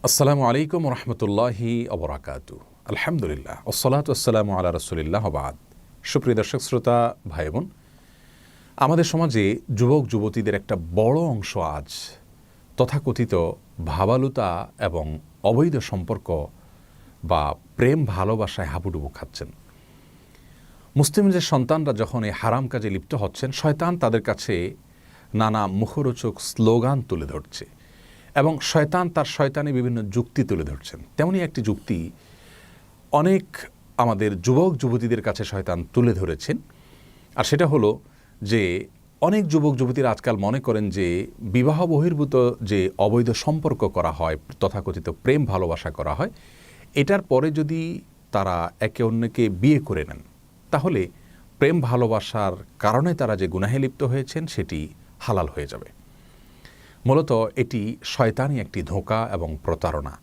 আসসালামু আলাইকুম রহমতুল্লাহি অবরাকাতু। আলহামদুলিল্লাহ ওসসালাতু ওয়াসসালামু আলা রাসূলিল্লাহ ওয়া বা'দ। সুপ্রিয় দর্শক শ্রোতা ভাই বোন, আমাদের সমাজে যুবক যুবতীদের একটা বড় অংশ আজ তথাকথিত ভাবালুতা এবং অবৈধ সম্পর্ক বা প্রেম ভালোবাসায় হাবুডুবু খাচ্ছেন। মুসলিমদের সন্তানরা যখন এই হারাম কাজে লিপ্ত হচ্ছেন, শয়তান তাদের কাছে নানা মুখরোচক স্লোগান তুলে ধরছে এবং শয়তান তার শয়তানি বিভিন্ন যুক্তি তুলে ধরছেন। তেমনি একটি যুক্তি অনেক আমাদের যুবক যুবতীদের কাছে শয়তান তুলে ধরেছেন, আর সেটা হলো যে অনেক যুবক যুবতীরা আজকাল মনে করেন যে বিবাহ বহির্ভূত যে অবৈধ সম্পর্ক করা হয়, তথাকথিত প্রেম ভালোবাসা করা হয়, এটার পরে যদি তারা একে অন্যকে বিয়ে করে নেন তাহলে প্রেম ভালোবাসার কারণে তারা যে গুনাহে লিপ্ত হয়েছেন সেটি হালাল হয়ে যাবে। মূলত এটি শয়তানি একটি ধোঁকা এবং প্রতারণা।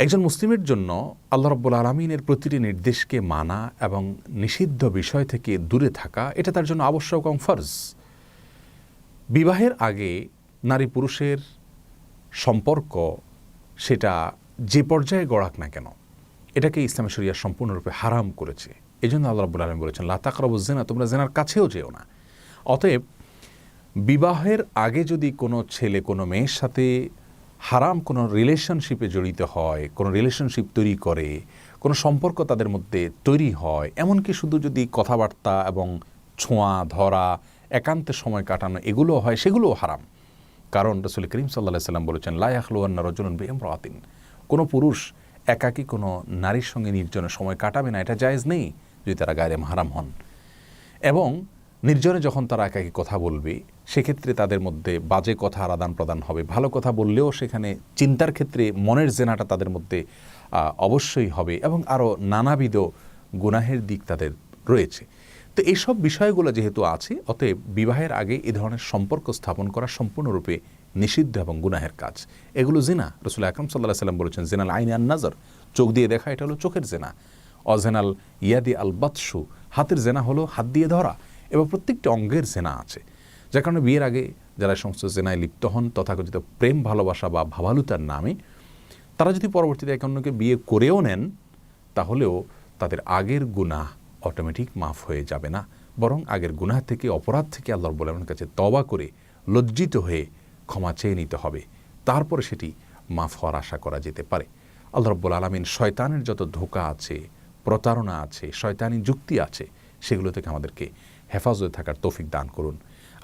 একজন মুসলিমের জন্য আল্লাহ রাব্বুল আলামিনের প্রতিটি নির্দেশকে মানা এবং নিষিদ্ধ বিষয় থেকে দূরে থাকা, এটা তার জন্য আবশ্যক এবং ফরজ। বিবাহের আগে নারী পুরুষের সম্পর্ক সেটা যে পর্যায়ে গড়াক না কেন, এটাকে ইসলামী শরিয়া সম্পূর্ণরূপে হারাম করেছে। এই জন্য আল্লাহ রাব্বুল আলামিন বলেছেন, লা তাকরাবুজ জিনা, তোমরা জিনার কাছেও যেও না। অতএব বিবাহের আগে যদি কোনো ছেলে কোনো মেয়ের সাথে হারাম কোনো রিলেশনশিপে জড়িত হয়, কোনো রিলেশনশিপ তৈরি করে, কোনো সম্পর্ক তাদের মধ্যে তৈরি হয়, এমনকি শুধু যদি কথাবার্তা এবং ছোঁয়া ধরা, একান্তে সময় কাটানো এগুলো হয়, সেগুলোও হারাম। কারণ রাসূল করিম সাল্লাল্লাহু আলাইহি ওয়াসাল্লাম বলেছেন, লা ইয়াখলুওয়ান্না রাজুলুন বিইমরাতিন, কোনো পুরুষ একাকী কোনো নারীর সঙ্গে নির্জনে সময় কাটাবে না, এটা জায়েজ নেই যদি তারা গায়রে মাহরাম হন। এবং নির্জনে যখন তারা একাকী কথা বলবে, সেক্ষেত্রে তাদের মধ্যে বাজে কথার আদান প্রদান হবে। ভালো কথা বললেও সেখানে চিন্তার ক্ষেত্রে মনের জেনাটা তাদের মধ্যে অবশ্যই হবে এবং আরও নানাবিধ গুনাহের দিক তাদের রয়েছে। তো এইসব বিষয়গুলো যেহেতু আছে, অতএব বিবাহের আগে এই ধরনের সম্পর্ক স্থাপন করা সম্পূর্ণরূপে নিষিদ্ধ এবং গুনাহের কাজ। এগুলো জিনা। রাসূল আকরাম সাল্লাল্লাহু আলাইহি ওয়াসাল্লাম বলেছেন, জিনাল আইনি আন নাজর, চোখ দিয়ে দেখা এটা হলো চোখের জেনা। অজেনাল ইয়াদি আল বাতশু, হাতের জেনা হলো হাত দিয়ে ধরা। এবং প্রত্যেকটি অঙ্গের জেনা আছে, যার কারণে বিয়ের আগে যারা সমস্ত জেনায় লিপ্ত হন তথাকথিত প্রেম ভালোবাসা বা ভাবালুতার নামে, তারা যদি পরবর্তীতে একে অন্যকে বিয়ে করেও নেন তাহলেও তাদের আগের গুনাহ অটোমেটিক মাফ হয়ে যাবে না, বরং আগের গুনাহ থেকে, অপরাধ থেকে আল্লাহ রাব্বুল আলামিনের কাছে তওবা করে লজ্জিত হয়ে ক্ষমা চেয়ে নিতে হবে। তারপরে সেটি মাফ হওয়ার আশা করা যেতে পারে। আল্লাহ রাব্বুল আলামিন শয়তানের যত ধোঁকা আছে, প্রতারণা আছে, শয়তানি যুক্তি আছে, সেগুলো থেকে আমাদেরকে হেফাজতে থাকার তৌফিক দান করুন।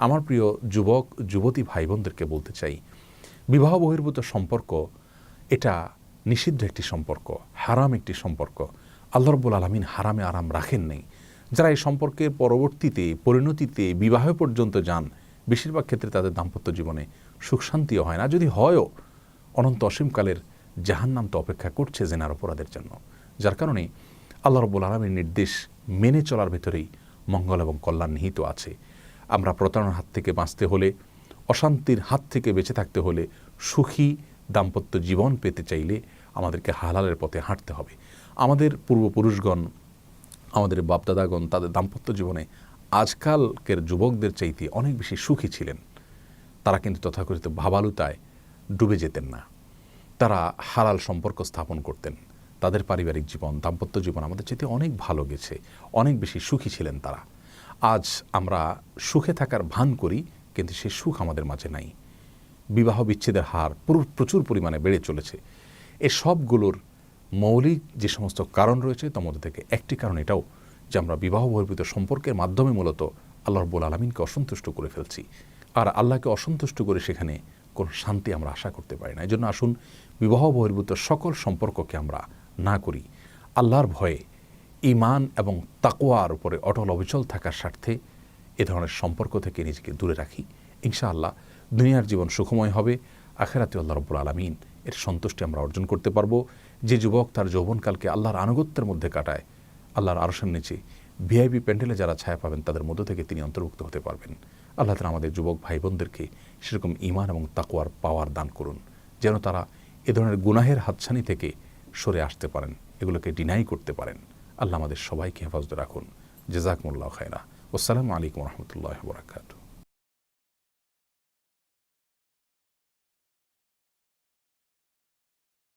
আমার প্রিয় যুবক যুবতী ভাই বোনদেরকে বলতে চাই, বিবাহ বহির্ভূত সম্পর্ক এটা নিষিদ্ধ একটি সম্পর্ক, হারাম একটি সম্পর্ক। আল্লাহ রাব্বুল আলামিন হারামে আরাম রাখেন নেই। যারা এই সম্পর্কের পরবর্তীতে পরিণতিতে বিবাহ পর্যন্ত যান, বেশিরভাগ ক্ষেত্রে তাদের দাম্পত্য জীবনে সুখ শান্তিও হয় না। যদি হয়ও, অনন্ত অসীমকালের জাহান্নাম তো অপেক্ষা করছে জেনার অপরাধের জন্য। যার কারণে আল্লাহ রাব্বুল আলামিনের নির্দেশ মেনে চলার ভেতরেই মঙ্গল এবং কল্যাণ নিহিত আছে। আমরা প্রতারণার হাত থেকে বাঁচতে হলে, অশান্তির হাত থেকে বেঁচে থাকতে হলে, সুখী দাম্পত্য জীবন পেতে চাইলে আমাদেরকে হালালের পথে হাঁটতে হবে। আমাদের পূর্বপুরুষগণ, আমাদের বাপদাদাগণ তাদের দাম্পত্য জীবনে আজকালকের যুবকদের চাইতে অনেক বেশি সুখী ছিলেন। তারা কিন্তু তথাকথিত ভাবালুতায় ডুবে যেতেন না। তারা হালাল সম্পর্ক স্থাপন করতেন। তাদের পারিবারিক জীবন, দাম্পত্য জীবন আমাদের চাইতে অনেক ভালো গেছে, অনেক বেশি সুখী ছিলেন তারা। আজ আমরা সুখে থাকার ভান করি, কিন্তু সেই সুখ আমাদের মাঝে নাই। বিবাহ বিচ্ছেদের হার প্রচুর পরিমাণে বেড়ে চলেছে। এই সবগুলোর মৌলিক যে সমস্ত কারণ রয়েছে তার মধ্যে থেকে একটি কারণ এটাও যে আমরা বিবাহ বহির্ভূত সম্পর্কের মাধ্যমে মূলত আল্লাহ রাব্বুল আলামিনকে অসন্তুষ্ট করে ফেলছি। আর আল্লাহকে অসন্তুষ্ট করে সেখানে কোনো শান্তি আমরা আশা করতে পারি না। এই জন্য আসুন বিবাহ বহির্ভূত সকল সম্পর্ককে আমরা না করি। আল্লাহর ভয়ে, ঈমান এবং তাকওয়ার উপরে অটল অবিচল থাকার স্বার্থে এ ধরনের সম্পর্ক থেকে নিজেকে দূরে রাখি। ইনশাআল্লাহ দুনিয়ার জীবন সুখময় হবে, আখিরাতে আল্লাহ রাব্বুল আলামিন এর সন্তুষ্টি আমরা অর্জন করতে পারবো। যে যুবক তার যৌবনকালকে আল্লাহর আনুগত্যের মধ্যে কাটায়, আল্লাহর আরশের নিচে ভিআইপি প্যান্ডেলে যারা ছায়া পাবেন তাদের মধ্য থেকে তিনি অন্তর্ভুক্ত হতে পারবেন। আল্লাহ তাআলা আমাদের যুবক ভাই বোনদেরকে সেরকম ঈমান এবং তাকওয়ার পাওয়ার দান করুন, যেন তারা এ ধরনের গুনাহের হাতছানি থেকে সরে আসতে পারেন, এগুলোকে ডিনাই করতে পারেন। আল্লাহ আমাদের সবাইকে হেফাজতে রাখুন। জাযাকুমুল্লাহু খায়রা। আসসালামু আলাইকুম ওয়া রাহমাতুল্লাহি ওয়া বারাকাতুহু।